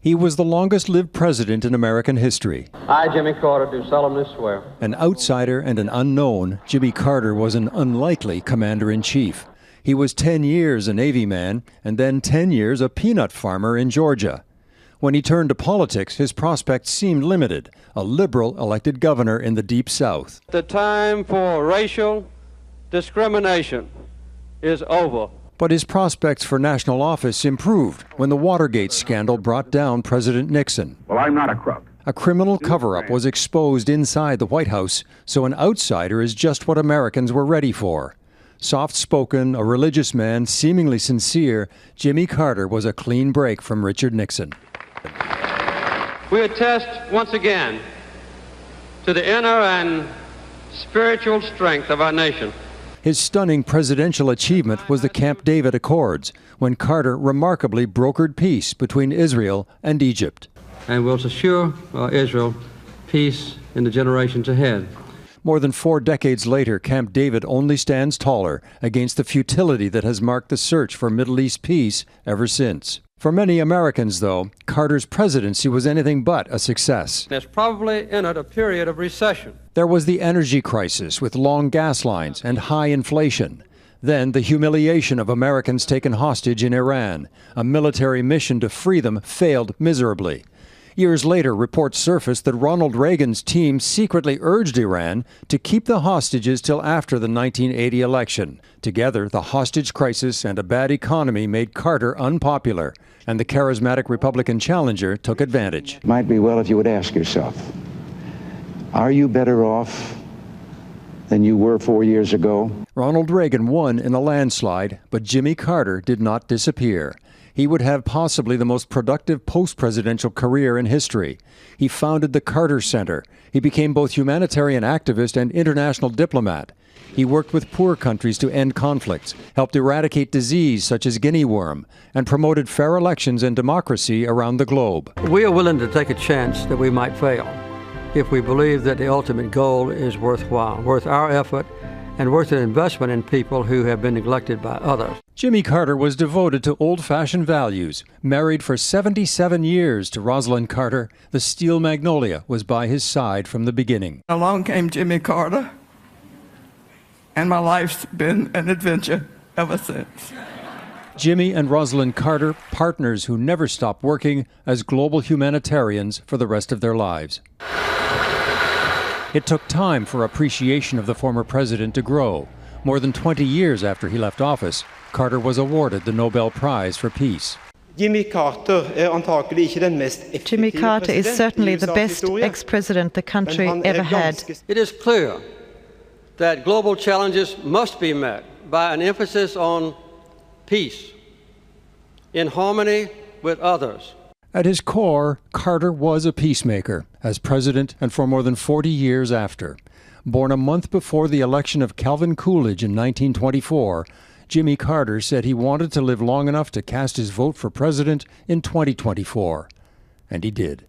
He was the longest-lived president in American history. I, Jimmy Carter, do solemnly swear. An outsider and an unknown, Jimmy Carter was an unlikely commander-in-chief. He was 10 years a Navy man and then 10 years a peanut farmer in Georgia. When he turned to politics, his prospects seemed limited, a liberal elected governor in the Deep South. The time for racial discrimination is over. But his prospects for national office improved when the Watergate scandal brought down President Nixon. Well, I'm not a crook. A criminal cover-up was exposed inside the White House, so an outsider is just what Americans were ready for. Soft-spoken, a religious man, seemingly sincere, Jimmy Carter was a clean break from Richard Nixon. We attest once again to the inner and spiritual strength of our nation. His stunning presidential achievement was the Camp David Accords, when Carter remarkably brokered peace between Israel and Egypt. And will assure Israel peace in the generations ahead. More than 4 decades later, Camp David only stands taller against the futility that has marked the search for Middle East peace ever since. For many Americans, though, Carter's presidency was anything but a success. It's probably entered a period of recession. There was the energy crisis with long gas lines and high inflation. Then the humiliation of Americans taken hostage in Iran. A military mission to free them failed miserably. Years later, reports surfaced that Ronald Reagan's team secretly urged Iran to keep the hostages till after the 1980 election. Together, the hostage crisis and a bad economy made Carter unpopular, and the charismatic Republican challenger took advantage. It might be well if you would ask yourself, are you better off than you were 4 years ago? Ronald Reagan won in a landslide, but Jimmy Carter did not disappear. He would have possibly the most productive post-presidential career in history. He founded the Carter Center. He became both humanitarian activist and international diplomat. He worked with poor countries to end conflicts, helped eradicate disease such as guinea worm, and promoted fair elections and democracy around the globe. We are willing to take a chance that we might fail if we believe that the ultimate goal is worthwhile, worth our effort, and worth an investment in people who have been neglected by others. Jimmy Carter was devoted to old-fashioned values. Married for 77 years to Rosalind Carter, the steel magnolia was by his side from the beginning. Along came Jimmy Carter, and my life's been an adventure ever since. Jimmy and Rosalind Carter, partners who never stopped working as global humanitarians for the rest of their lives. It took time for appreciation of the former president to grow. More than 20 years after he left office, Carter was awarded the Nobel Prize for Peace. Jimmy Carter is certainly the best ex-president the country ever had. It is clear that global challenges must be met by an emphasis on peace, in harmony with others. At his core, Carter was a peacemaker, as president and for more than 40 years after. Born a month before the election of Calvin Coolidge in 1924, Jimmy Carter said he wanted to live long enough to cast his vote for president in 2024. And he did.